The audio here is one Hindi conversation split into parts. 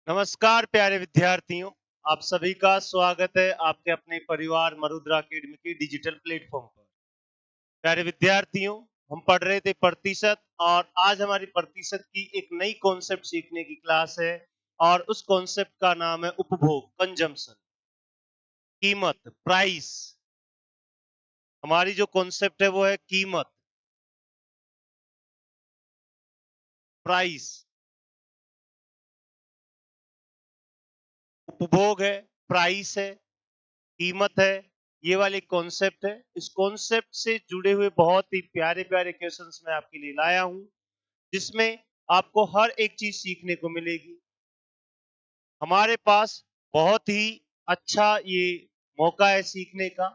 नमस्कार प्यारे विद्यार्थियों, आप सभी का स्वागत है आपके अपने परिवार मरुद्रा अकेडमी के डिजिटल प्लेटफॉर्म पर। प्यारे विद्यार्थियों, हम पढ़ रहे थे प्रतिशत और आज हमारी प्रतिशत की एक नई कॉन्सेप्ट सीखने की क्लास है और उस कॉन्सेप्ट का नाम है उपभोग, कंजम्पशन, कीमत, प्राइस। हमारी जो कॉन्सेप्ट है वो है कीमत, प्राइस, उपभोग है, प्राइस है, कीमत है। ये वाली कॉन्सेप्ट है। इस कॉन्सेप्ट से जुड़े हुए बहुत ही प्यारे प्यारे क्वेश्चंस मैं आपके लिए लाया हूं, जिसमें आपको हर एक चीज सीखने को मिलेगी। हमारे पास बहुत ही अच्छा ये मौका है सीखने का।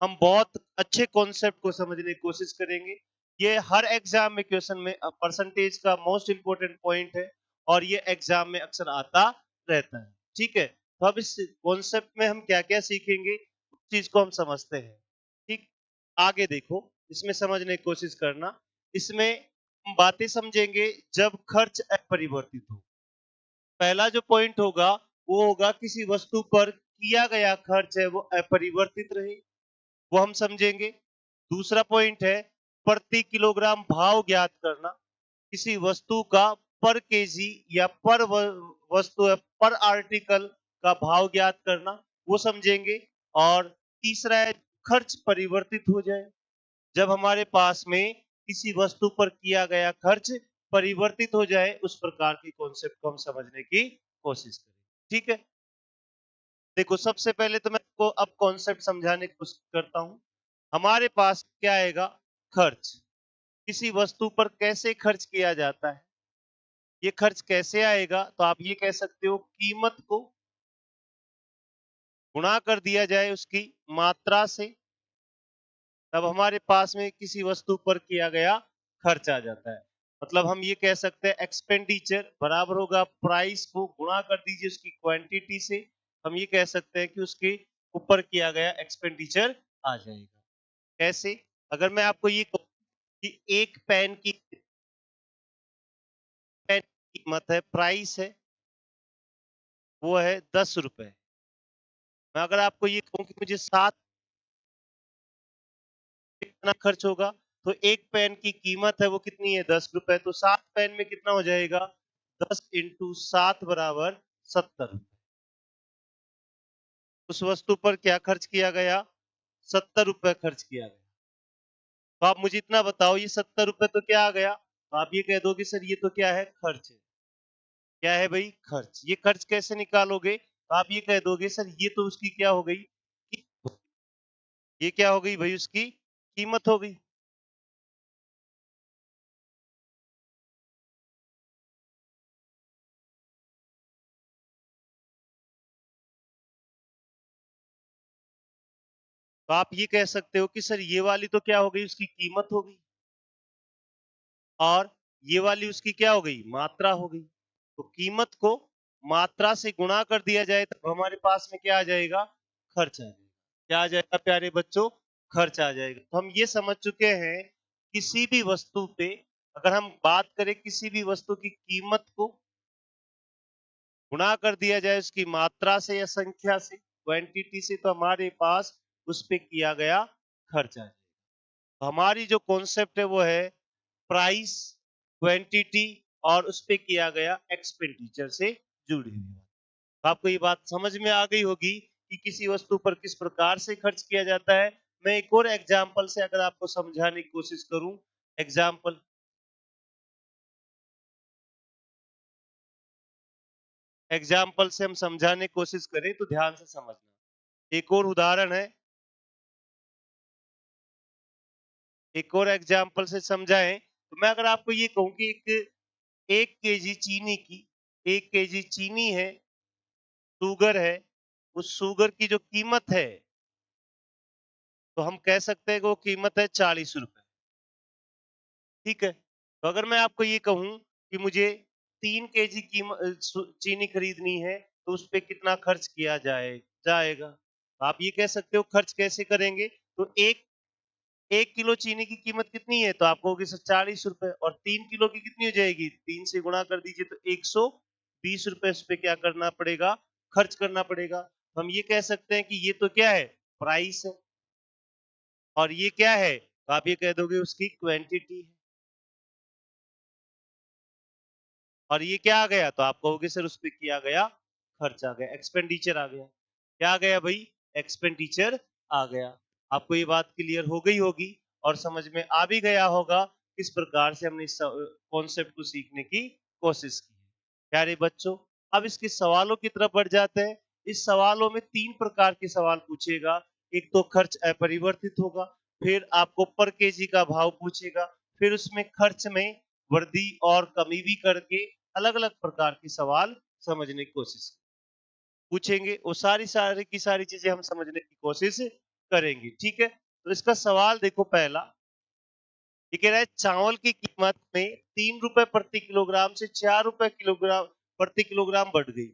हम बहुत अच्छे कॉन्सेप्ट को समझने की कोशिश करेंगे। ये हर एग्जाम में क्वेश्चन में परसेंटेज का मोस्ट इंपोर्टेंट पॉइंट है और ये एग्जाम में अक्सर आता रहता है। ठीक है, तो अब इस कॉन्सेप्ट में हम क्या क्या सीखेंगे, उस चीज को हम समझते हैं। ठीक, आगे देखो, इसमें समझने की कोशिश करना। इसमें हम बातें समझेंगे जब खर्च अपरिवर्तित हो। पहला जो पॉइंट होगा वो होगा किसी वस्तु पर किया गया खर्च है वो अपरिवर्तित रहे, वो हम समझेंगे। दूसरा पॉइंट है प्रति किलोग्राम भाव ज्ञात करना। किसी वस्तु का पर केजी या पर वस्तु है पर आर्टिकल का भाव ज्ञात करना, वो समझेंगे। और तीसरा है खर्च परिवर्तित हो जाए। जब हमारे पास में किसी वस्तु पर किया गया खर्च परिवर्तित हो जाए, उस प्रकार की कॉन्सेप्ट को हम समझने की कोशिश करें। ठीक है, देखो सबसे पहले तो मैं आपको अब कॉन्सेप्ट समझाने की कोशिश करता हूं। हमारे पास क्या आएगा, खर्च। किसी वस्तु पर कैसे खर्च किया जाता है, ये खर्च कैसे आएगा, तो आप ये कह सकते हो कीमत को गुणा कर दिया जाए उसकी मात्रा से, तब हमारे पास में किसी वस्तु पर किया गया खर्च आ जाता है। मतलब हम ये कह सकते हैं एक्सपेंडिचर बराबर होगा प्राइस को गुणा कर दीजिए उसकी क्वांटिटी से। हम ये कह सकते हैं कि उसके ऊपर किया गया एक्सपेंडिचर आ जाएगा। कैसे, अगर मैं आपको ये कहूं कि एक पेन की कीमत है, प्राइस है, वो है 10 रुपए। मैं अगर आपको ये कहूं कि मुझे 7 कितना खर्च होगा, तो एक पेन की कीमत है वो कितनी है, 10 रुपए। तो 7 पेन में कितना हो जाएगा, 10 × 7 बराबर 70। उस वस्तु पर क्या खर्च किया गया, 70 रुपए खर्च किया गया। तो आप मुझे इतना बताओ, ये 70 रुपए तो क्या आ गया, तो आप ये कह दोगे सर ये तो क्या है, खर्च है। क्या है भाई, खर्च। ये खर्च कैसे निकालोगे, तो आप ये कह दोगे सर ये तो उसकी क्या हो गई, ये क्या हो गई भाई, उसकी कीमत हो गई। तो आप ये कह सकते हो कि सर ये वाली तो क्या हो गई, उसकी कीमत हो गई, और ये वाली उसकी क्या हो गई, मात्रा हो गई। तो कीमत को मात्रा से गुणा कर दिया जाए तो हमारे पास में क्या आ जाएगा, खर्च आ जाएगा। क्या आ जाएगा प्यारे बच्चों, खर्च आ जाएगा। तो हम ये समझ चुके हैं किसी भी वस्तु पे अगर हम बात करें, किसी भी वस्तु की कीमत को गुणा कर दिया जाए उसकी मात्रा से या संख्या से, क्वांटिटी से, तो हमारे पास उस पे किया गया खर्च आ जाएगा। तो हमारी जो कॉन्सेप्ट है वो है प्राइस, क्वांटिटी और उस पे किया गया एक्सपेंडिचर से जुड़ी हुई है। तो आपको ये बात समझ में आ गई होगी कि किसी वस्तु पर किस प्रकार से खर्च किया जाता है। मैं एक और एग्जांपल से अगर आपको समझाने की कोशिश करूं, एग्जांपल एग्जाम्पल से हम समझाने की कोशिश करें तो ध्यान से समझना। एक और उदाहरण है, एक और एग्जाम्पल से समझाएं तो मैं अगर आपको ये कहूं कि एक केजी चीनी की, 1 केजी चीनी है, शुगर है, उस शुगर की जो कीमत है, तो हम कह सकते हैं कि वो कीमत है 40 रुपए। ठीक है, तो अगर मैं आपको ये कहूं कि मुझे 3 केजी चीनी खरीदनी है, तो उस पे कितना खर्च किया जाएगा, तो आप ये कह सकते हो खर्च कैसे करेंगे। तो 1 किलो चीनी की कीमत कितनी है, तो आपको होगी सर 40 रुपए, और 3 किलो की कितनी हो जाएगी, 3 से गुणा कर दीजिए तो 120 20 रुपए उस पे क्या करना पड़ेगा, खर्च करना पड़ेगा। तो हम ये कह सकते हैं कि ये तो क्या है, प्राइस है, और ये क्या है, तो आप ये कह दोगे उसकी क्वांटिटी है। और ये क्या आ गया, तो आप कहोगे सर उस पे किया गया खर्च आ गया, एक्सपेंडिचर आ गया। क्या आ गया भाई, एक्सपेंडिचर आ गया। आपको ये बात क्लियर हो गई होगी और समझ में आ भी गया होगा किस प्रकार से हमने इस कॉन्सेप्ट को सीखने की कोशिश की है। प्यारे बच्चों, अब इसके सवालों की तरफ बढ़ जाते हैं। इस सवालों में 3 प्रकार के सवाल पूछेगा। एक तो खर्च अपरिवर्तित होगा, फिर आपको पर केजी का भाव पूछेगा, फिर उसमें खर्च में वृद्धि और कमी भी करके अलग-अलग प्रकार के सवाल समझने की कोशिश पूछेंगे। वो सारी की सारी चीजें हम समझने की कोशिश करेंगे, ठीक है। तो इसका सवाल देखो पहला, ये कह रहा है चावल की कीमत में 3 रुपए प्रति किलोग्राम से 4 रुपए किलोग्राम प्रति किलोग्राम बढ़ गई।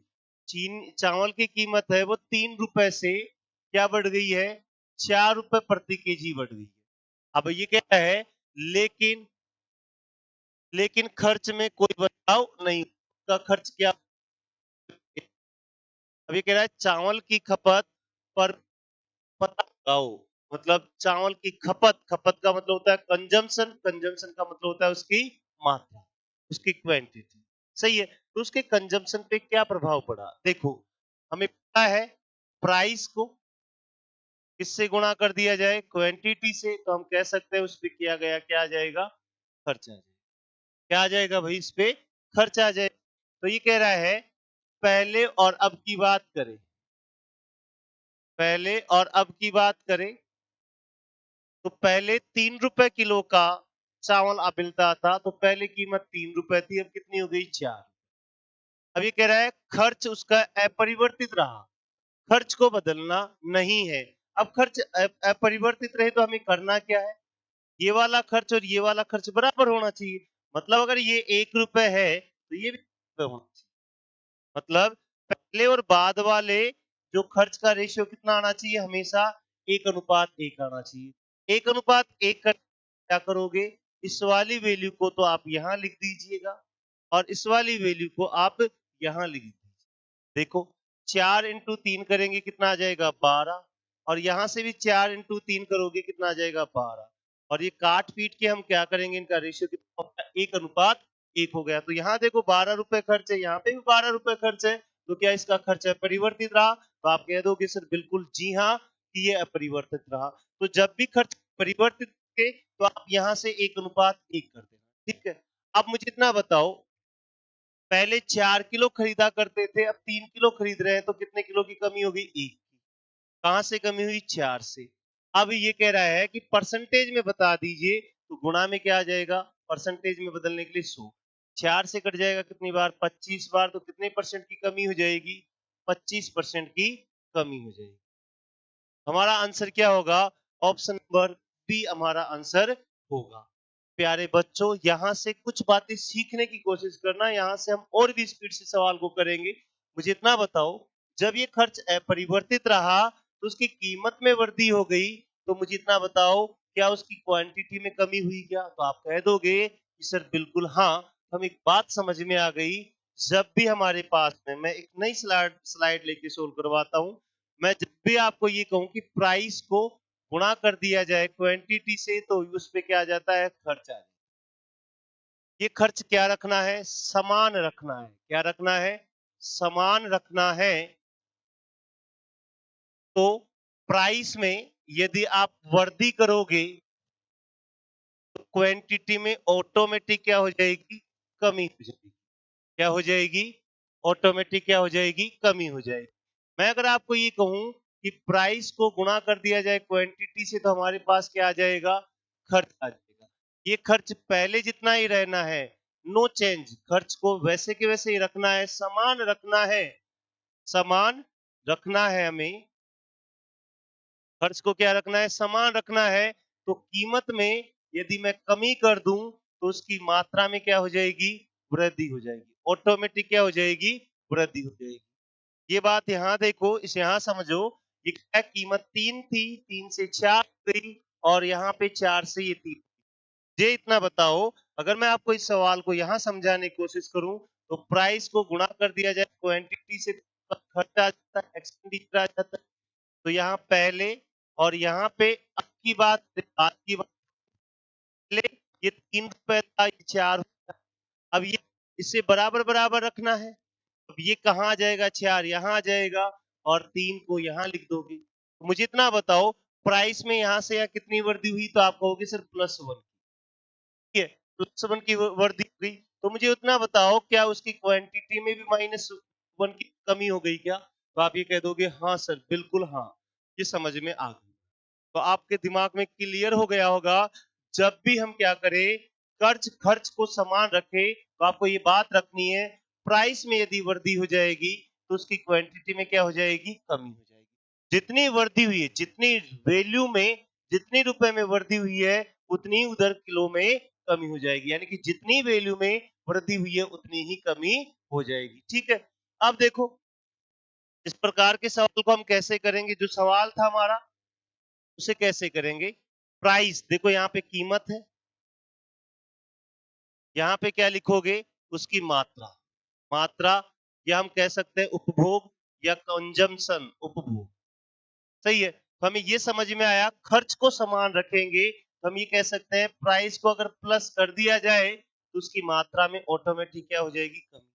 चावल की कीमत है वो 3 रुपए से क्या बढ़ गई है, 4 रुपए प्रति केजी बढ़ गई है। अब ये कहता है लेकिन लेकिन खर्च में कोई बदलाव नहीं, का खर्च क्या, अब ये कह रहा है चावल की खपत पर पता लगाओ। मतलब चावल की खपत, खपत का मतलब होता है कंजम्पशन, कंजम्पशन का मतलब होता है उसकी मात्रा, उसकी क्वांटिटी, सही है। तो उसके कंजम्पशन पे क्या प्रभाव पड़ा, देखो हमें पता है प्राइस को किससे गुणा कर दिया जाए, क्वांटिटी से, तो हम कह सकते हैं उस पे किया गया क्या आ जाएगा, खर्च आ जाएगा। क्या आ जाएगा भाई, इस पे खर्च आ जाएगा। तो ये कह रहा है पहले और अब की बात करें, पहले और अब की बात करें तो पहले 3 रुपए किलो का चावल अब मिलता था, तो पहले कीमत 3 रुपए थी, अब कितनी हो गई, 4। अब ये कह रहा है खर्च उसका अपरिवर्तित रहा, खर्च को बदलना नहीं है। अब खर्च अपरिवर्तित रहे तो हमें करना क्या है, ये वाला खर्च और ये वाला खर्च बराबर होना चाहिए। मतलब अगर ये 1 रुपए है तो ये भी 1 रुपए होना चाहिए। मतलब पहले और बाद वाले जो खर्च का रेशियो कितना आना चाहिए, हमेशा 1:1 आना चाहिए। 1:1 कर क्या करोगे, इस वाली वैल्यू को तो आप यहाँ लिख दीजिएगा और इस वाली वैल्यू को आप यहाँ लिख दीजिए। देखो 4 इंटू 3 करेंगे कितना आ जाएगा, 12, और यहाँ से भी 4 इंटू 3 करोगे कितना आ जाएगा, 12, और ये काट पीट के हम क्या करेंगे, इनका रेशियो कितना होगा, 1:1 हो गया। तो यहाँ देखो 12 रुपए खर्च है, यहाँ पे भी 12 रुपए खर्च है, तो क्या इसका खर्च अपरिवर्तित रहा, तो आप कह दोगे सर बिल्कुल जी हाँ कि ये अपरिवर्तित रहा। तो जब भी खर्च परिवर्तित के तो आप यहाँ से 1:1 कर देना, ठीक है। अब मुझे इतना बताओ, पहले 4 किलो खरीदा करते थे, अब 3 किलो खरीद रहे हैं, तो कितने किलो की कमी हो गई, 1 की। कहां से कमी हुई, 4 से। अब ये कह रहा है कि परसेंटेज में बता दीजिए, तो गुणा में क्या आ जाएगा, परसेंटेज में बदलने के लिए 100, 4 से कट जाएगा कितनी बार, 25 बार, तो कितने परसेंट की कमी हो जाएगी, 25% की कमी हो जाएगी। हमारा आंसर क्या होगा, ऑप्शन नंबर बी हमारा आंसर होगा। प्यारे बच्चों, यहाँ से कुछ बातें सीखने की कोशिश करना, यहाँ से हम और भी स्पीड से सवाल को करेंगे। मुझे इतना बताओ, जब ये खर्च अपरिवर्तित रहा तो उसकी कीमत में वृद्धि हो गई, तो मुझे इतना बताओ क्या उसकी क्वांटिटी में कमी हुई क्या, तो आप कह दोगे कि सर बिल्कुल हाँ। हम एक बात समझ में आ गई, जब भी हमारे पास में, मैं एक नई स्लाइड स्लाइड लेके सोल्व करवाता हूँ, मैं जब भी आपको ये कहूँ कि प्राइस को गुणा कर दिया जाए क्वांटिटी से, तो उस पे क्या आ जाता है, खर्च आ जाता है। ये खर्च क्या रखना है, समान रखना है, क्या रखना है, समान रखना है। तो प्राइस में यदि आप वृद्धि करोगे तो क्वांटिटी में ऑटोमेटिक क्या हो जाएगी, कमी हो जाएगी। क्या हो जाएगी, ऑटोमेटिक क्या हो जाएगी, कमी हो जाएगी। मैं अगर आपको ये कहूं कि प्राइस को गुणा कर दिया जाए क्वांटिटी से, तो हमारे पास क्या आ जाएगा, खर्च आ जाएगा। ये खर्च पहले जितना ही रहना है, नो चेंज, खर्च को वैसे के वैसे ही रखना है, समान रखना है, समान रखना है हमें। खर्च को क्या रखना है, समान रखना है। तो कीमत में यदि मैं कमी कर दूं तो उसकी मात्रा में क्या हो जाएगी, वृद्धि हो जाएगी, ऑटोमेटिक क्या हो जाएगी, वृद्धि हो जाएगी। ये बात यहाँ देखो, इस यहाँ समझो, ये क्या कीमत 3 थी, 3 से 4 गई, और यहाँ पे 4 से ये 3। ये इतना बताओ, अगर मैं आपको इस सवाल को यहाँ समझाने की कोशिश करूं तो प्राइस को गुणा कर दिया जाए क्वांटिटी से, खर्च आ जाता है, एक्सपेंडिचर आ जाता है। तो यहाँ पहले और यहाँ पे अब की बात, आज की बात, पहले ये 3 रुपए था, ये 4 रुपए। अब ये इससे बराबर बराबर रखना है। अब ये कहाँ आ जाएगा, 4 यहाँ आ जाएगा और 3 को यहाँ लिख दोगे। तो मुझे इतना बताओ, प्राइस में यहाँ से यहाँ कितनी वृद्धि हुई, तो आप कहोगे सर +1, ठीक है, +1 की वृद्धि हुई। तो मुझे उतना बताओ, क्या उसकी क्वांटिटी में भी -1 की कमी हो गई क्या? तो आप ये कह दोगे हाँ सर, बिल्कुल हाँ, ये समझ में आ गई। तो आपके दिमाग में क्लियर हो गया होगा, जब भी हम क्या करें, खर्च को समान रखें, तो आपको ये बात रखनी है, प्राइस में यदि वृद्धि हो जाएगी तो उसकी क्वांटिटी में क्या हो जाएगी, कमी हो जाएगी। जितनी वृद्धि हुई है, जितनी वैल्यू में, जितनी रुपए में वृद्धि हुई है, उतनी उधर किलो में कमी हो जाएगी। यानी कि जितनी वैल्यू में वृद्धि हुई है उतनी ही कमी हो जाएगी। ठीक है, अब देखो इस प्रकार के सवाल को हम कैसे करेंगे। जो सवाल था हमारा उसे कैसे करेंगे, प्राइस, देखो यहाँ पे कीमत है, यहाँ पे क्या लिखोगे, उसकी मात्रा, मात्रा, या हम कह सकते हैं उपभोग या कंजम्पशन, उपभोग, सही है। तो हमें ये समझ में आया, खर्च को समान रखेंगे तो हम ये कह सकते हैं प्राइस को अगर प्लस कर दिया जाए तो उसकी मात्रा में ऑटोमेटिक क्या हो जाएगी, कमी।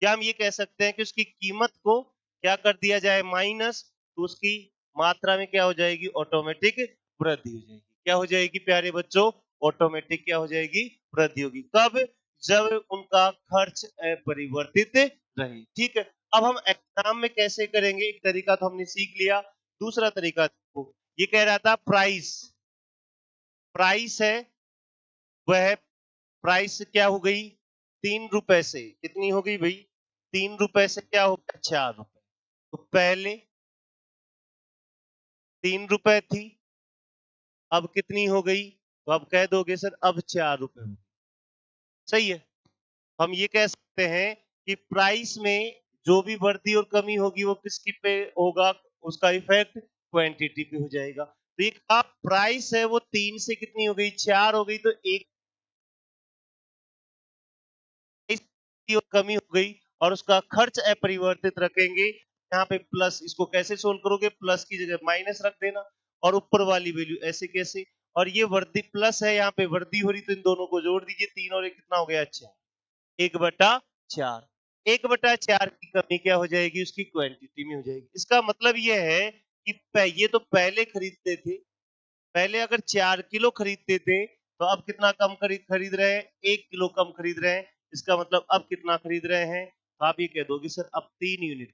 या हम ये कह सकते हैं कि उसकी कीमत को क्या कर दिया जाए, माइनस, तो उसकी मात्रा में क्या हो जाएगी, ऑटोमेटिक वृद्धि हो जाएगी। क्या हो जाएगी प्यारे बच्चों, ऑटोमेटिक क्या हो जाएगी, वृद्धि होगी। कब, जब उनका खर्च अपरिवर्तित रहे। ठीक है, अब हम एग्जाम में कैसे करेंगे, एक तरीका तो हमने सीख लिया, दूसरा तरीका देखो, ये कह रहा था प्राइस, प्राइस है वह, प्राइस क्या हो गई, 3 रुपए से कितनी हो गई भाई, 3 रुपए से क्या हो गया, 4 रुपए। तो पहले 3 रुपए थी, अब कितनी हो गई, तो अब कह दोगे सर अब 4 रुपए हो गई। सही है, हम ये कह सकते हैं कि प्राइस में जो भी वृद्धि और कमी होगी वो किसकी पे होगा, उसका इफेक्ट क्वांटिटी पे हो जाएगा। तो एक आप प्राइस है वो 3 से कितनी हो गई, 4 हो गई, तो एक की कमी हो गई और उसका खर्च अपरिवर्तित रखेंगे। यहाँ पे प्लस, इसको कैसे सोल्व करोगे, प्लस की जगह माइनस रख देना और ऊपर वाली वैल्यू ऐसे कैसे, और ये वृद्धि प्लस है, यहाँ पे वृद्धि हो रही, तो इन दोनों को जोड़ दीजिए, 3 और 1 कितना हो गया, अच्छा 1/4, 1/4 की कमी क्या हो जाएगी, उसकी क्वांटिटी में हो जाएगी। इसका मतलब ये है कि ये तो पहले खरीदते थे, पहले अगर 4 किलो खरीदते थे तो अब कितना कम खरीद रहे हैं, 1 किलो कम खरीद रहे हैं। इसका मतलब अब कितना खरीद रहे हैं, तो आप ये कह दोगे सर अब 3 यूनिट,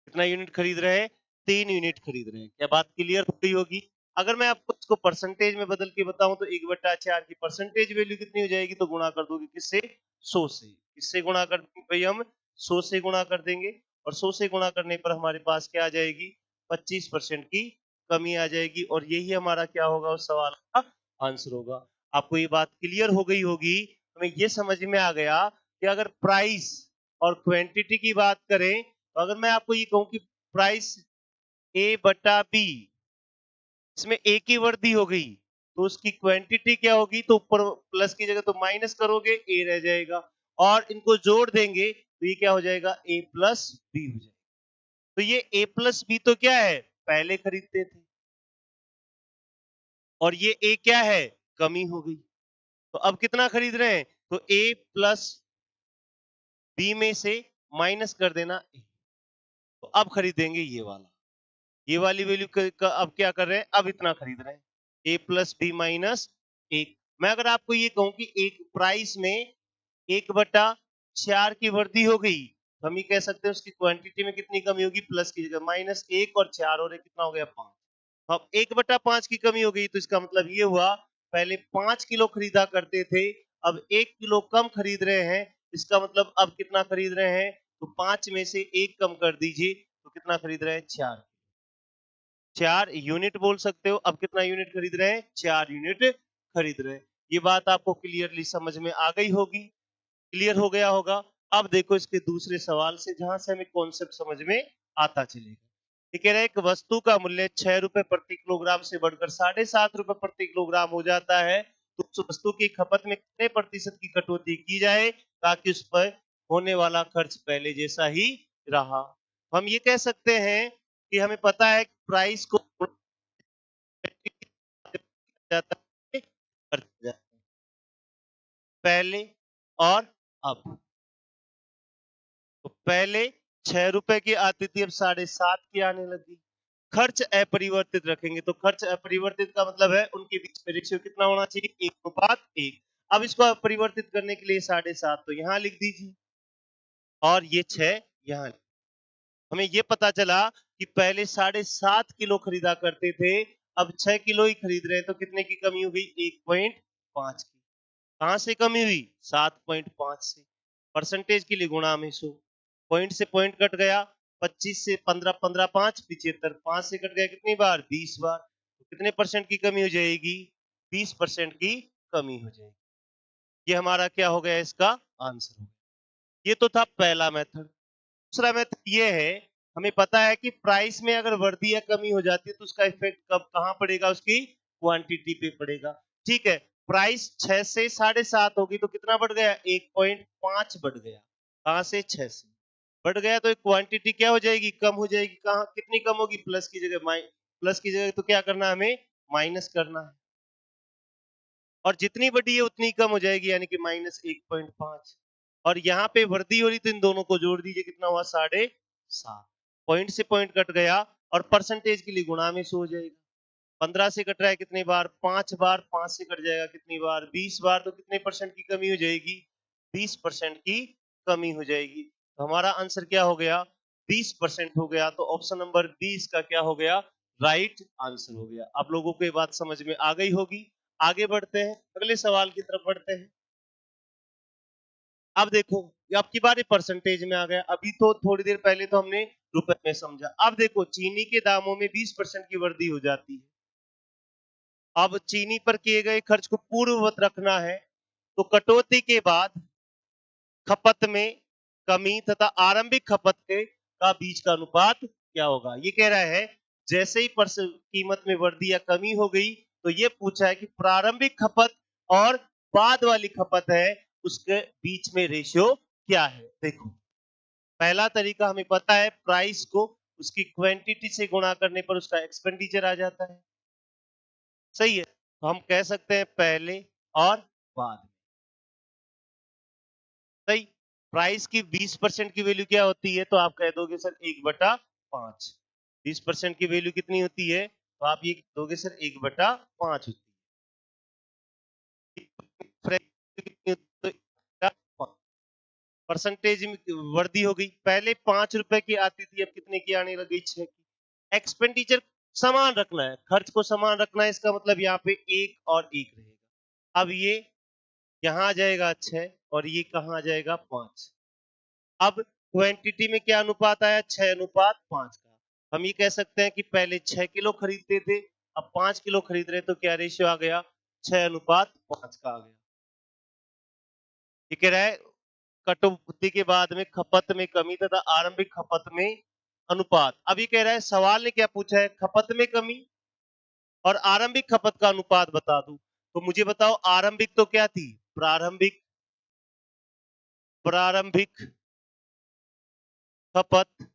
कितना यूनिट खरीद रहे हैं, 3 यूनिट खरीद रहे हैं। क्या बात क्लियर हो गई होगी। अगर मैं आपको इसको परसेंटेज में बदल के बताऊं तो 1/4 की परसेंटेज वैल्यू कितनी हो जाएगी, तो गुणा कर दोगे किससे, 100 से। किससे गुणा कर देंगे भाई, हम 100 से गुणा कर देंगे और 100 से गुणा करने पर हमारे पास क्या आ जाएगी, 25% की कमी आ जाएगी और यही हमारा क्या होगा, उस सवाल का आंसर होगा। आपको ये बात क्लियर हो गई होगी, हमें ये समझ में आ गया कि अगर प्राइस और क्वांटिटी की बात करें, तो अगर मैं आपको ये कहूं कि प्राइस A/B, इसमें A की वृद्धि हो गई तो उसकी क्वांटिटी क्या होगी, तो ऊपर प्लस की जगह तो माइनस करोगे, A रह जाएगा और इनको जोड़ देंगे तो ये क्या हो जाएगा, A+B हो जाएगा। तो ये A+B तो क्या है, पहले खरीदते थे और ये A क्या है, कमी हो गई, तो अब कितना खरीद रहे हैं, तो A+B में से माइनस कर देना A, तो अब खरीदेंगे ये वाला, ये वाली वैल्यू अब क्या कर रहे हैं, अब इतना खरीद रहे हैं, A+B - 1। मैं अगर आपको ये कहूं कि एक प्राइस में 1/4 की वृद्धि हो गई, तो हम ये कह सकते हैं उसकी क्वांटिटी में कितनी कमी होगी, प्लस की जगह -1 और 4 और 1 कितना हो गया, 5। अब 1/5 की कमी हो गई तो इसका मतलब ये हुआ, पहले 5 किलो खरीदा करते थे, अब 1 किलो कम खरीद रहे हैं। इसका मतलब अब कितना खरीद रहे हैं, तो 5 में से 1 कम कर दीजिए तो कितना खरीद रहे हैं, 4, 4 यूनिट बोल सकते हो। अब कितना यूनिट खरीद रहे हैं, 4 यूनिट खरीद रहे हैं। ये बात आपको क्लियरली समझ में आ गई होगी, क्लियर हो गया होगा। अब देखो इसके दूसरे सवाल से, जहां से हमें कॉन्सेप्ट समझ में आता चलेगा। ये कह रहा है एक वस्तु का मूल्य 6 रुपए प्रति किलोग्राम से बढ़कर 7.5 रुपए प्रति किलोग्राम हो जाता है, तो उस वस्तु की खपत में कितने प्रतिशत की कटौती की जाए ताकि उस पर होने वाला खर्च पहले जैसा ही रहा। हम ये कह सकते हैं कि हमें पता है कि प्राइस को जाता है खर्च जाता है पहले और अब। तो पहले 6 रुपए की आती थी, अब 7.5 की आने लगी। खर्च अपरिवर्तित रखेंगे तो खर्च अपरिवर्तित का मतलब है उनके बीच में रेशियो कितना होना चाहिए, 1:1। अब इसको अपरिवर्तित करने के लिए 7.5 तो यहाँ लिख दीजिए और ये 6 यहाँ। हमें ये पता चला कि पहले 7.5 किलो खरीदा करते थे, अब 6 किलो ही खरीद रहे हैं, तो कितने की कमी हो गई, 1.5 की। कहां से कमी हुई, 7.5 से। परसेंटेज के लिए गुणा में 100, पॉइंट से पॉइंट कट गया, 25 से 15, 15 5 75, 5 से कट गया कितनी बार, 20 बार। तो कितने परसेंट की कमी हो जाएगी, 20% की कमी हो जाएगी। ये हमारा क्या हो गया, इसका आंसर हो गया। ये तो था पहला मेथड। दूसरा मेथड ये है, हमें पता है कि प्राइस में अगर वृद्धि या कमी हो जाती है तो उसका इफेक्ट कब कहां पड़ेगा, उसकी क्वांटिटी पे पड़ेगा। ठीक है, प्राइस 6 से 7.5 होगी तो कितना बढ़ गया, 1.5 बढ़ गया। कहां से, 6 से बढ़ गया, तो क्वांटिटी क्या हो जाएगी, कम हो जाएगी। कहां कितनी कम होगी, प्लस की जगह प्लस की जगह तो क्या करना है, हमें माइनस करना है, और जितनी बढ़ी है उतनी कम हो जाएगी, यानी कि -1.5। और यहाँ पे वृद्धि हो रही तो इन दोनों को जोड़ दीजिए, कितना हुआ, 7.5। पॉइंट से पॉइंट कट गया और परसेंटेज के लिए गुणा में 100 हो जाएगा। 15 से कट रहा है कितनी बार, 5 बार। 5 से कट जाएगा कितनी बार, 20 बार। तो कितने परसेंट की कमी हो जाएगी, 20% की कमी हो जाएगी। तो हमारा आंसर क्या हो गया, 20% हो गया। तो ऑप्शन नंबर 20 का क्या हो गया, राइट आंसर हो गया। आप लोगों को ये बात समझ में आ गई होगी। आगे बढ़ते हैं, अगले सवाल की तरफ बढ़ते हैं। अब देखो, ये आपकी बारी परसेंटेज में आ गया। अभी तो थोड़ी देर पहले तो हमने रुपए में समझा। अब देखो, चीनी के दामों में 20% की वृद्धि हो जाती है। अब चीनी पर किए गए खर्च को पूर्ववत रखना है, तो कटौती के बाद खपत में कमी तथा आरंभिक खपत के का बीच का अनुपात क्या होगा। ये कह रहा है जैसे ही कीमत में वृद्धि या कमी हो गई, तो ये पूछा है कि प्रारंभिक खपत और बाद वाली खपत है, उसके बीच में रेशियो क्या है। देखो, पहला तरीका हमें पता है, प्राइस को उसकी क्वांटिटी से गुणा करने पर उसका एक्सपेंडिचर आ जाता है। सही है, तो हम कह सकते हैं पहले और बाद में। सही, प्राइस की 20% की वैल्यू क्या होती है, तो आप कह दोगे सर 1/5। 20% की वैल्यू कितनी होती है, तो आप ये दोगे सर 1/5 होती है। परसेंटेज में वृद्धि हो गई, पहले 5 रुपए की आती थी, अब कितने की आने लगी, 6 की। एक्सपेंडिचर समान रखना है, खर्च को समान रखना है, इसका मतलब यहाँ पे 1 और 1 रहेगा। अब ये यहाँ आ जाएगा 6 और ये कहाँ आ जाएगा, 5। अब क्वांटिटी में क्या अनुपात आया, 6:5 का। हम ये कह सकते हैं कि पहले 6 किलो खरीदते थे, अब 5 किलो खरीद रहे हैं, तो क्या रेशियो आ गया, 6:5 का आ गया। ये कह रहा है कटौती के बाद में खपत में कमी तथा आरंभिक खपत में अनुपात। अब ये कह रहा है, सवाल ने क्या पूछा है, खपत में कमी और आरंभिक खपत का अनुपात बता दो। तो मुझे बताओ, आरंभिक तो क्या थी, प्रारंभिक प्रारंभिक खपत,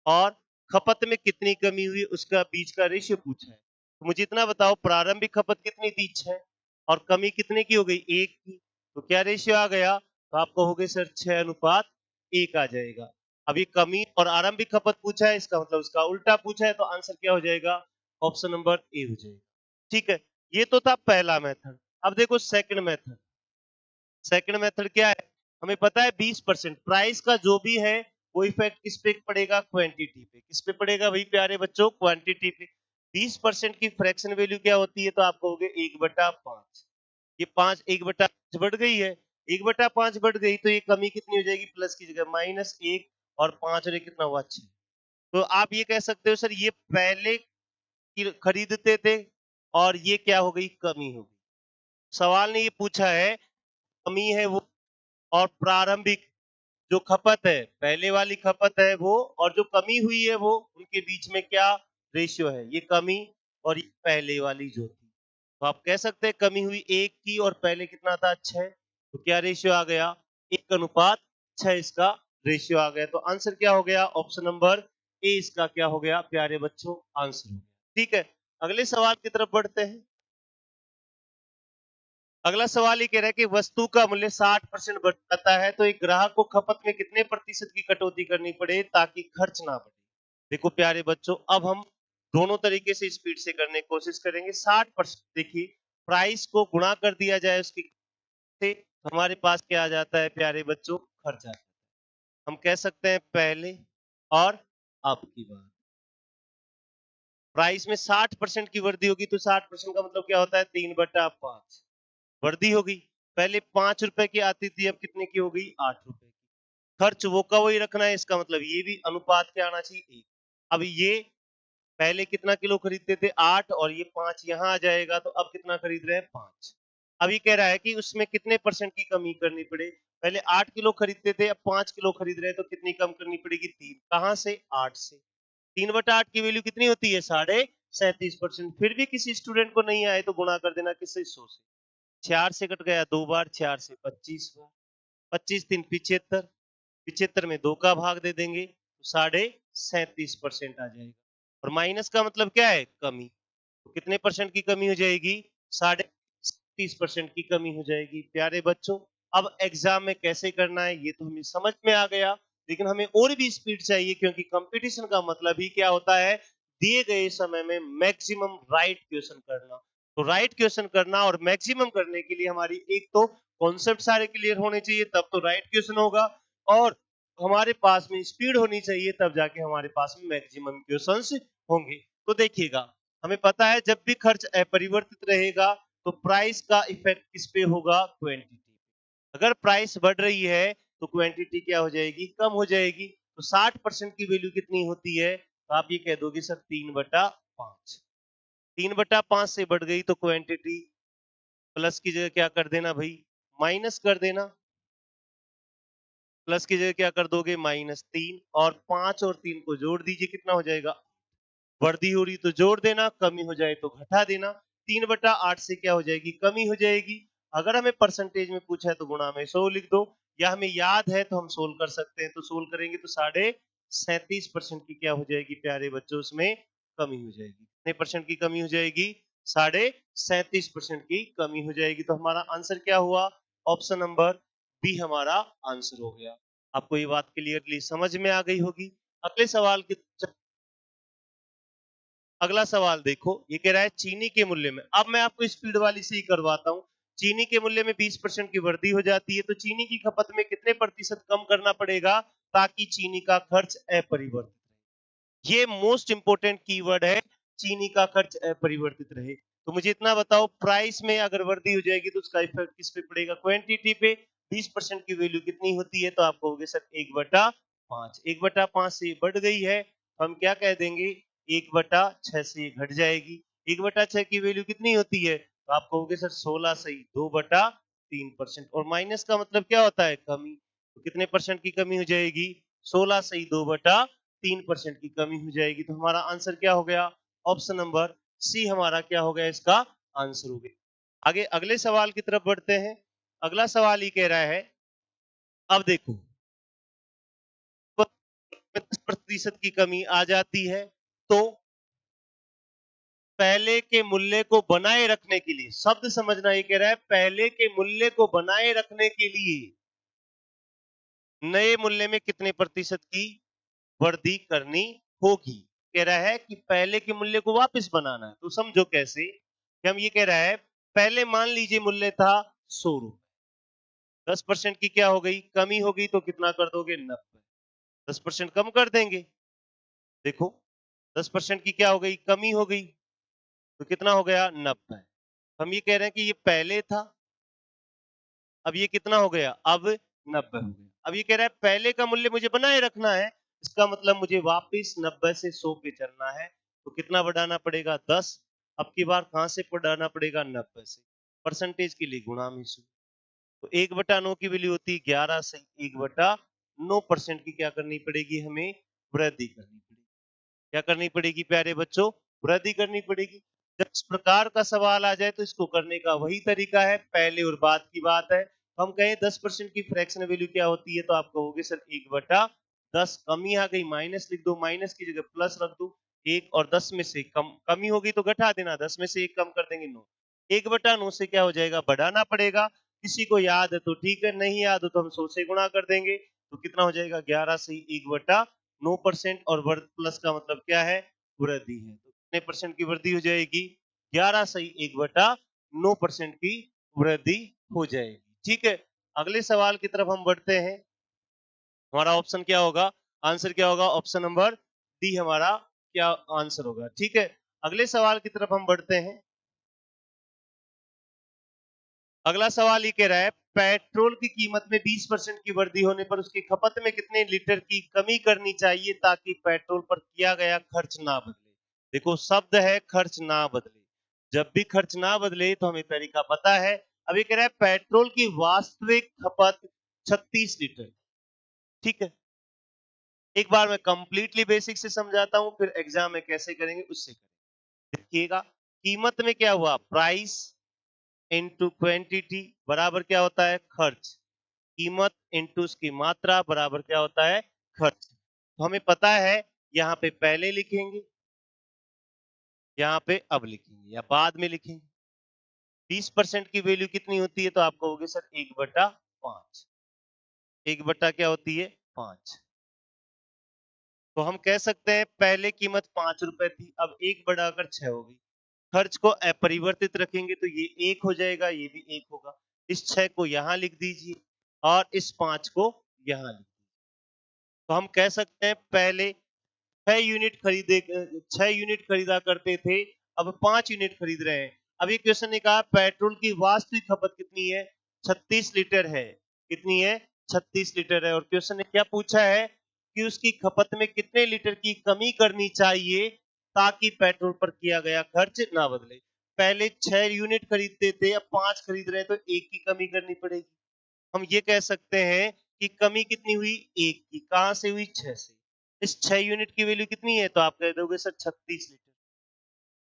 और खपत में कितनी कमी हुई उसका बीच का रेशियो पूछा है। तो मुझे इतना बताओ, प्रारंभिक खपत कितनी थी, 6, और कमी कितने की हो गई, 1 की। तो क्या रेशियो आ गया, तो आप कहोगे सर 6:1 आ जाएगा। अब ये कमी और आरंभिक खपत पूछा है, इसका मतलब उसका उल्टा पूछा है, तो आंसर क्या हो जाएगा, ऑप्शन नंबर ए हो जाएगा। ठीक है, ये तो था पहला मेथड। अब देखो सेकंड मेथड। सेकंड मेथड क्या है, हमें पता है 20% प्राइस का जो भी है वो इफेक्ट किस पे पड़ेगा, क्वांटिटी पे। किस पे पड़ेगा भाई प्यारे बच्चों, क्वांटिटी पे। 20% की फ्रैक्शन वैल्यू क्या होती है, तो आप कहोगे 1/5। ये 5 1/5 बढ़ गई है, 1/5 बढ़ गई, तो ये कमी कितनी हो जाएगी, प्लस की जगह -1, और 5 और 1 कितना हुआ, 6। तो आप ये कह सकते हो सर ये पहले खरीदते थे और ये क्या हो गई, कमी हो गई। सवाल ने ये पूछा है, कमी है वो और प्रारंभिक जो खपत है, पहले वाली खपत है वो, और जो कमी हुई है वो, उनके बीच में क्या रेशियो है, ये कमी और ये पहले वाली जो थी। तो आप कह सकते हैं कमी हुई 1 की और पहले कितना था, 6। तो क्या रेशियो आ गया, 1:6 इसका रेशियो आ गया। तो आंसर क्या हो गया? ऑप्शन नंबर ए इसका क्या हो गया प्यारे बच्चों? आंसर हो गया। ठीक है, अगले सवाल की तरफ बढ़ते हैं। अगला सवाल ये कह रहा है कि वस्तु का मूल्य 60% बढ़ जाता है तो एक ग्राहक को खपत में कितने प्रतिशत की कटौती करनी पड़े ताकि खर्च ना बढ़े? देखो प्यारे बच्चों, अब हम दोनों तरीके से स्पीड से करने की कोशिश करेंगे। 60% देखिए, प्राइस को गुणा कर दिया जाए उसकी से, हमारे पास क्या आ जाता है प्यारे बच्चों? खर्च आता है। हम कह सकते हैं पहले और अब की बात। प्राइस में 60% की वृद्धि होगी तो 60% का मतलब क्या होता है? 3/5 वृद्धि होगी। पहले 5 रुपए की आती थी, अब कितने की हो गई? 8 रुपए की। खर्च वो का वही रखना है, इसका मतलब ये भी अनुपात क्या आना चाहिए? 1। अब ये पहले कितना किलो खरीदते थे? 8, और ये 5 यहाँ आ जाएगा, तो अब कितना खरीद रहे हैं? 5। अब ये कह रहा है कि उसमें कितने परसेंट की कमी करनी पड़े? पहले 8 किलो खरीदते थे, अब 5 किलो खरीद रहे हैं, तो कितनी कम करनी पड़ेगी? 3। कहां से? 8 से। 3/8 की वैल्यू कितनी होती है? 37.5%। फिर भी किसी स्टूडेंट को नहीं आए तो गुणा कर देना किससे? 100 से। 4 से कट गया 2 बार, 4 से 25 बार, 25 3 75, 75 में 2 का भाग दे देंगे तो 37.5% आ जाएगा। और माइनस का मतलब क्या है? कमी। तो कितने परसेंट की कमी हो जाएगी? 37.5% की कमी हो जाएगी। प्यारे बच्चों, अब एग्जाम में कैसे करना है ये तो हमें समझ में आ गया, लेकिन हमें और भी स्पीड चाहिए, क्योंकि कंपटीशन का मतलब ही क्या होता है? दिए गए समय में मैक्सिमम राइट क्वेश्चन करना। तो राइट क्वेश्चन करना और मैक्सिमम करने के लिए हमारी एक तो कॉन्सेप्ट सारे क्लियर होने चाहिए, तब तो राइट क्वेश्चन होगा, और हमारे पास में स्पीड होनी चाहिए, तब जाके हमारे पास में मैक्सिमम क्वेश्चंस होंगे। तो देखिएगा, हमें पता है जब भी खर्च अपरिवर्तित रहेगा तो प्राइस का इफेक्ट किस पे होगा? क्वांटिटी। अगर प्राइस बढ़ रही है तो क्वांटिटी क्या हो जाएगी? कम हो जाएगी। तो 60% की वैल्यू कितनी होती है? तो आप ये कह दोगे सर 3/5। 3/5 से बढ़ गई तो क्वांटिटी प्लस की जगह क्या कर देना भाई? माइनस कर देना। प्लस की जगह क्या कर दोगे? -3, और 5 और 3 को जोड़ दीजिए, कितना हो जाएगा? वृद्धि हो रही तो जोड़ देना, कमी हो जाए तो घटा देना। 3/8 से क्या हो जाएगी? कमी हो जाएगी। अगर हमें परसेंटेज में पूछा है तो गुणा में 100 लिख दो, या हमें याद है तो हम सोल्व कर सकते हैं। तो सोल्व करेंगे तो 37.5% की क्या हो जाएगी प्यारे बच्चों? उसमें कमी हो जाएगी। कितने परसेंट की कमी हो जाएगी? 37.5% की कमी हो जाएगी। तो हमारा आंसर क्या हुआ? ऑप्शन नंबर बी हमारा आंसर हो गया। आपको ये बात क्लियरली समझ में आ गई होगी। अगले सवाल की, अगला सवाल देखो, ये कह रहा है चीनी के मूल्य में, अब मैं आपको स्पीड वाली से ही करवाता हूं। चीनी के मूल्य में 20% की वृद्धि हो जाती है तो चीनी की खपत में कितने प्रतिशत कम करना पड़ेगा ताकि चीनी का खर्च अपरिवर्तित रहे? ये मोस्ट इंपोर्टेंट कीवर्ड है, चीनी का खर्च अपरिवर्तित रहे। तो मुझे इतना बताओ, प्राइस में अगर वृद्धि हो जाएगी तो उसका इफेक्ट किस पे पड़ेगा? क्वांटिटी पे। 20% की वैल्यू कितनी होती है? तो आप कहोगे सर 1/5। 1/5 से बढ़ गई है, हम क्या कह देंगे? 1/6 से घट जाएगी। 1/6 की वैल्यू कितनी होती है? तो आप कहोगे सर 16 सही 2/3%। और माइनस का मतलब क्या होता है? कमी। तो कितने परसेंट की कमी हो जाएगी? 16 सही 2/3% की कमी हो जाएगी। तो हमारा आंसर क्या हो गया? ऑप्शन नंबर सी हमारा क्या हो गया? इसका आंसर हो गया। आगे अगले सवाल की तरफ बढ़ते हैं। अगला सवाल ये कह रहा है, अब देखो, 10% की कमी आ जाती है तो पहले के मूल्य को बनाए रखने के लिए, शब्द समझना, ये कह रहा है पहले के मूल्य को बनाए रखने के लिए नए मूल्य में कितने प्रतिशत की वृद्धि करनी होगी? कह रहा है कि पहले के मूल्य को वापस बनाना है। तो समझो कैसे कि हम, ये कह रहा है पहले मान लीजिए मूल्य था 100 रुपए, 10% की क्या हो गई? कमी हो गई, तो कितना कर दोगे? 90। 10% कम कर देंगे। देखो, 10% की क्या हो गई? कमी हो गई, तो कितना हो गया? 90। हम ये कह रहे हैं कि ये पहले था, अब ये कितना हो गया? अब 90 हो गया। अब ये कह रहा है पहले का मूल्य मुझे बनाए रखना है, इसका मतलब मुझे वापस 90 से 100 पे चलना है। तो कितना बढ़ाना पड़ेगा? 10। अब की बार कहां से बढ़ाना पड़ेगा? 90 से। परसेंटेज के लिए गुणा में 100। तो 1/9 की वैल्यू होती है 11 से 1/9% की क्या करनी पड़ेगी? हमें वृद्धि करनी पड़ेगी। क्या करनी पड़ेगी प्यारे बच्चों? वृद्धि करनी पड़ेगी। जब इस प्रकार का सवाल आ जाए तो इसको करने का वही तरीका है, पहले और बाद की बात है। हम कहें 10% की फ्रैक्शन वैल्यू क्या होती है, तो आप कहोगे सर 1/10। कमी आ गई, माइनस लिख दो, माइनस की जगह प्लस रख दो। 1 और 10 में से कमी होगी तो घटा देना, 10 में से 1 कम कर देंगे 9। 1/9 से क्या हो जाएगा, बढ़ाना पड़ेगा। किसी को याद है तो ठीक है, नहीं याद हो तो हम 100 से गुणा कर देंगे। तो कितना हो जाएगा, 11 से 1/9%। और प्लस का मतलब क्या है, वृद्धि है। तो कितने परसेंट की वृद्धि हो जाएगी, 11 से 1/9% की वृद्धि हो जाएगी। ठीक है, अगले सवाल की तरफ हम बढ़ते हैं। हमारा ऑप्शन क्या होगा, आंसर क्या होगा, ऑप्शन नंबर डी हमारा क्या आंसर होगा। ठीक है, अगले सवाल की तरफ हम बढ़ते हैं। अगला सवाल ये कह रहा है, पेट्रोल की कीमत में 20% की वृद्धि होने पर उसकी खपत में कितने लीटर की कमी करनी चाहिए ताकि पेट्रोल पर किया गया खर्च ना बदले। देखो शब्द है खर्च ना बदले, जब भी खर्च ना बदले तो हमें तरीका पता है। अभी कह रहा है पेट्रोल की वास्तविक खपत 36 लीटर। ठीक है, एक बार मैं कंप्लीटली बेसिक से समझाता हूं, फिर एग्जाम में कैसे करेंगे उससे करेंगे। देखिएगा, कीमत में क्या हुआ, प्राइस इनटू क्वांटिटी बराबर क्या होता है, खर्च। कीमत इनटू उसकी मात्रा बराबर क्या होता है, खर्च। तो हमें पता है, यहाँ पे पहले लिखेंगे, यहाँ पे अब लिखेंगे या बाद में लिखेंगे। 20% की वैल्यू कितनी होती है, तो आप कहोगे सर 1/5। 1/ क्या होती है, 5। तो हम कह सकते हैं पहले कीमत 5 रुपए थी, अब 1 बढ़ाकर 6 हो गई। खर्च को अपरिवर्तित रखेंगे तो ये 1 हो जाएगा, ये भी 1 होगा। इस 6 को यहां लिख दीजिए और इस 5 को यहां लिख दीजिए। तो हम कह सकते हैं पहले 6 यूनिट खरीदा करते थे, अब 5 यूनिट खरीद रहे हैं। अब ये क्वेश्चन ने कहा पेट्रोल की वास्तविक खपत कितनी है, 36 लीटर है। कितनी है, 36 लीटर है। और क्वेश्चन ने क्या पूछा है कि उसकी खपत में कितने लीटर की कमी करनी चाहिए ताकि पेट्रोल पर किया गया खर्च ना बदले। पहले 6 यूनिट खरीदते थे, अब 5 खरीद रहे हैं, तो 1 की कमी करनी पड़ेगी। हम ये कह सकते हैं कि कमी कितनी हुई, 1 की। कहां से हुई, 6 से। इस 6 यूनिट की वैल्यू कितनी है, तो आप कह दोगे सर 36 लीटर।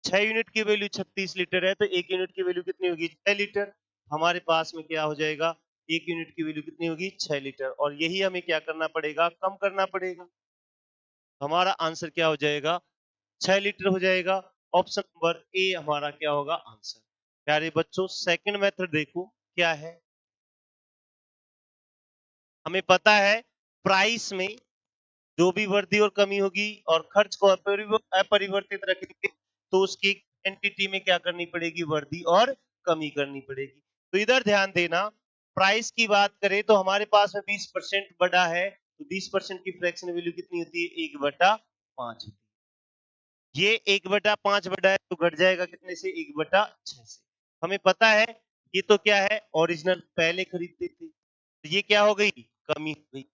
6 यूनिट की वैल्यू 36 लीटर है, तो 1 यूनिट की वैल्यू कितनी होगी, 6 लीटर। हमारे पास में क्या हो जाएगा, 1 यूनिट की वैल्यू कितनी होगी, 6 लीटर। और यही हमें क्या करना पड़ेगा, कम करना पड़ेगा। हमारा आंसर क्या हो जाएगा, 6 लीटर हो जाएगा। ऑप्शन नंबर ए हमारा क्या होगा आंसर। प्यारे बच्चों, सेकंड मेथड देखो क्या है। हमें पता है प्राइस में जो भी वृद्धि और कमी होगी और खर्च को अपरिवर्तित रखेंगे तो उसकी क्वांटिटी में क्या करनी पड़ेगी, वृद्धि और कमी करनी पड़ेगी। तो इधर ध्यान देना, प्राइस की बात करें तो हमारे पास में 20% बढ़ा है, तो 20% की फ्रैक्शन वैल्यू कितनी होती है, 1/5 होती है। ये 1/5 बढ़ा है तो घट जाएगा कितने से, 1/6 से। हमें पता है ये तो क्या है, ओरिजिनल पहले खरीदते थे, तो ये क्या हो गई, कमी हो गई।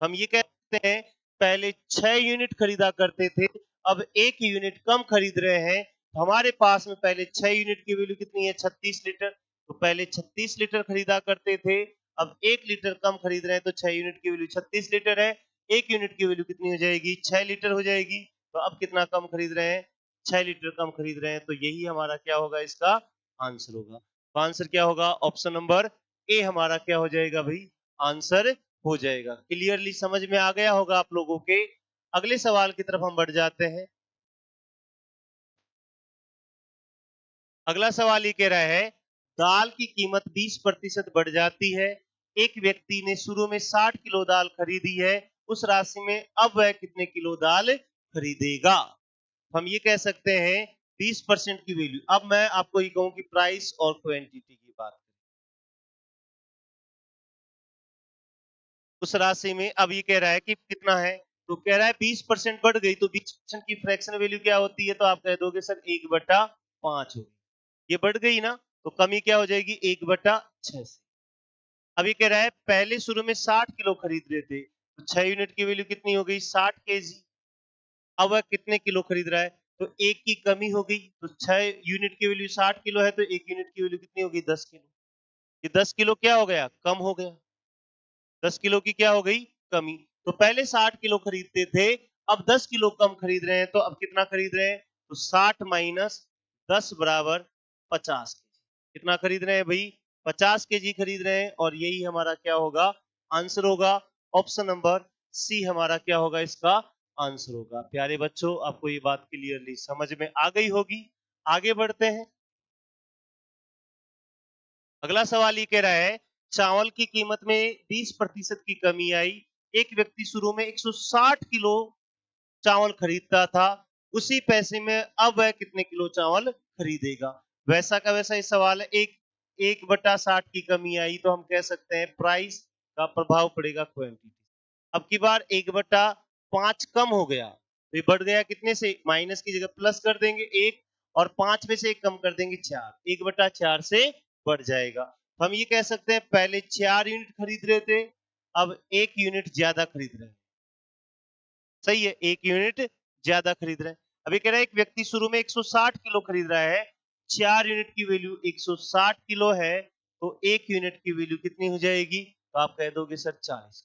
हम ये कह सकते हैं पहले 6 यूनिट खरीदा करते थे, अब 1 यूनिट कम खरीद रहे हैं। तो हमारे पास में पहले 6 यूनिट की वैल्यू कितनी है, 36 लीटर। तो पहले 36 लीटर खरीदा करते थे, अब 1 लीटर कम खरीद रहे हैं, तो 6 यूनिट की वैल्यू 36 लीटर है। 1 यूनिट की वैल्यू कितनी हो जाएगी, 6 लीटर हो जाएगी। तो अब कितना कम खरीद रहे हैं, 6 लीटर कम खरीद रहे हैं। तो यही हमारा क्या होगा, इसका आंसर होगा। तो आंसर क्या होगा, ऑप्शन नंबर ए हमारा क्या हो जाएगा भाई, आंसर हो जाएगा। क्लियरली समझ में आ गया होगा आप लोगों के। अगले सवाल की तरफ हम बढ़ जाते हैं। अगला सवाल ये कह रहा है, दाल की कीमत 20% बढ़ जाती है। एक व्यक्ति ने शुरू में 60 किलो दाल खरीदी है, उस राशि में अब वह कितने किलो दाल खरीदेगा। हम ये कह सकते हैं 20% की वैल्यू। अब मैं आपको ये कहूं कि प्राइस और क्वांटिटी की बात, उस राशि में अब ये कह रहा है कि कितना है, तो कह रहा है 20% बढ़ गई, तो 20% की फ्रैक्शन वैल्यू क्या होती है, तो आप कह दोगे सर 1/5 होगी। ये बढ़ गई ना, तो कमी क्या हो जाएगी, 1/6 से। अब ये कह रहा है पहले शुरू में 60 किलो खरीद रहे थे, तो 6 यूनिट की वैल्यू कितनी हो गई, 60 केजी। अब वह कितने किलो खरीद रहा है, तो 1 की कमी हो गई, तो 6 यूनिट की वैल्यू 60 किलो है, तो 1 यूनिट की वैल्यू कितनी होगी, 10 किलो। ये 10 किलो क्या हो गया, कम हो गया। 10 किलो की क्या हो गई, कमी। तो पहले 60 किलो खरीदते थे, अब 10 किलो कम खरीद रहे हैं, तो अब कितना खरीद रहे हैं, तो 60 माइनस 10 बराबर 50। कितना खरीद रहे हैं भाई, 50 केजी खरीद रहे हैं और यही हमारा क्या होगा, आंसर होगा। ऑप्शन नंबर सी हमारा क्या होगा, इसका आंसर होगा। प्यारे बच्चों, आपको ये बात क्लियरली समझ में आ गई होगी। आगे बढ़ते हैं। अगला सवाल ये कह रहा है, चावल की कीमत में 20% की कमी आई। एक व्यक्ति शुरू में 160 किलो चावल खरीदता था, उसी पैसे में अब वह कितने किलो चावल खरीदेगा। वैसा का वैसा ही सवाल है। एक 1/60 की कमी आई तो हम कह सकते हैं प्राइस का प्रभाव पड़ेगा क्वांटिटी। अब की बार 1/5 कम हो गया तो ये बढ़ गया कितने से, माइनस की जगह प्लस कर देंगे 1 और 5 में से 1 कम कर देंगे 4, 1/4 से बढ़ जाएगा। तो हम ये कह सकते हैं पहले 4 यूनिट खरीद रहे थे, अब 1 यूनिट ज्यादा खरीद रहे हैं। सही है, 1 यूनिट ज्यादा खरीद रहे हैं। अभी कह रहा है एक व्यक्ति शुरू में 160 किलो खरीद रहा है, 4 यूनिट की वैल्यू 160 किलो है, तो 1 यूनिट की वैल्यू कितनी हो जाएगी, तो आप कह दोगे सर 40।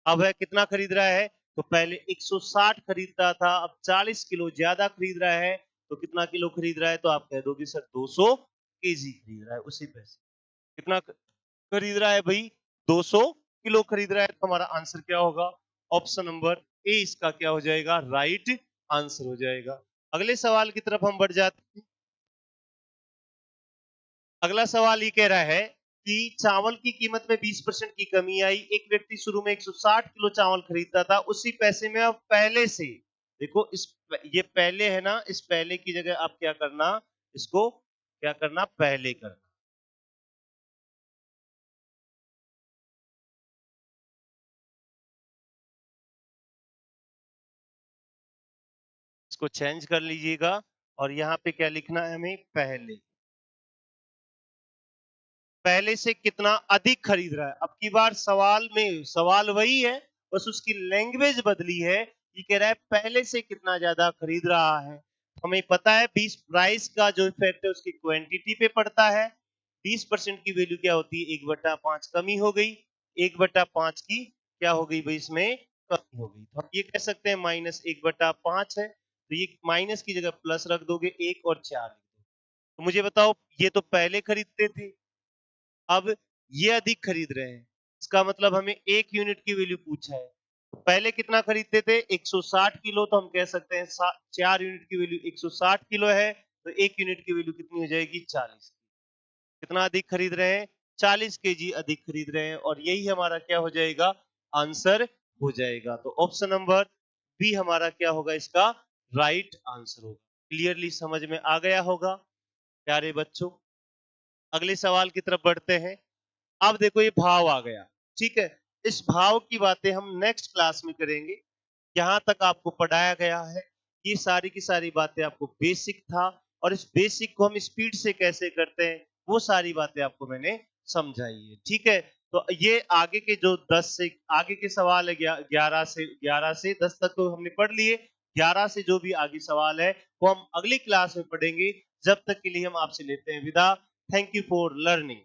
अब वह कितना खरीद रहा है, तो पहले 160 खरीदता था, अब 40 किलो ज्यादा खरीद रहा है, तो कितना किलो खरीद रहा है, तो आप कह दोगे सर 200 केजी खरीद रहा है उसी पैसे। कितना खरीद रहा है भाई, 200 किलो खरीद रहा है, तो हमारा आंसर क्या होगा, ऑप्शन नंबर ए इसका क्या हो जाएगा, राइट आंसर हो जाएगा। अगले सवाल की तरफ हम बढ़ जाते हैं। अगला सवाल ये कह रहा है कि चावल की कीमत में 20% की कमी आई। एक व्यक्ति शुरू में 160 किलो चावल खरीदता था, उसी पैसे में अब पहले से, देखो इस, ये पहले है ना, इस पहले की जगह आप क्या करना, इसको क्या करना, पहले करना। इसको चेंज कर लीजिएगा और यहाँ पे क्या लिखना है हमें, पहले। पहले से कितना अधिक खरीद रहा है। अब की बार सवाल में सवाल वही है, बस उसकी लैंग्वेज बदली है। ये कह रहा है पहले से कितना ज्यादा खरीद रहा है। हमें पता है 20 प्राइस का जो इफेक्ट है उसकी क्वांटिटी पे पड़ता है। 20% की वैल्यू क्या होती है, 1/5 कमी हो गई, 1/5 की क्या हो गई भाई, इसमें कमी हो गई। तो हम ये कह सकते हैं -1/5 है, तो ये माइनस की जगह प्लस रख दोगे, 1 और 4 लिख दो। तो मुझे बताओ, ये तो पहले खरीदते थे, अब ये अधिक खरीद रहे हैं, इसका मतलब हमें 1 यूनिट की वैल्यू पूछा है। तो पहले कितना खरीदते थे, 160 किलो, तो हम कह सकते हैं 4 यूनिट की वैल्यू 160 किलो है, तो 1 यूनिट की वैल्यू कितनी हो जाएगी, 40। कितना अधिक खरीद रहे हैं, 40 केजी अधिक खरीद रहे हैं, और यही हमारा क्या हो जाएगा, आंसर हो जाएगा। तो ऑप्शन नंबर बी हमारा क्या होगा, इसका राइट आंसर होगा। क्लियरली समझ में आ गया होगा प्यारे बच्चों। अगले सवाल की तरफ बढ़ते हैं। अब देखो ये भाव आ गया, ठीक है। इस भाव की बातें हम नेक्स्ट क्लास में करेंगे। यहाँ तक आपको पढ़ाया गया है, ये सारी की सारी बातें आपको बेसिक था, और इस बेसिक को हम स्पीड से कैसे करते हैं वो सारी बातें आपको मैंने समझाई है, ठीक है। तो ये आगे के जो 10 से आगे के सवाल है, 11 से 10 तक तो हमने पढ़ लिए। 11 से जो भी आगे सवाल है वो हम अगली क्लास में पढ़ेंगे। जब तक के लिए हम आपसे लेते हैं विदा। Thank you for learning.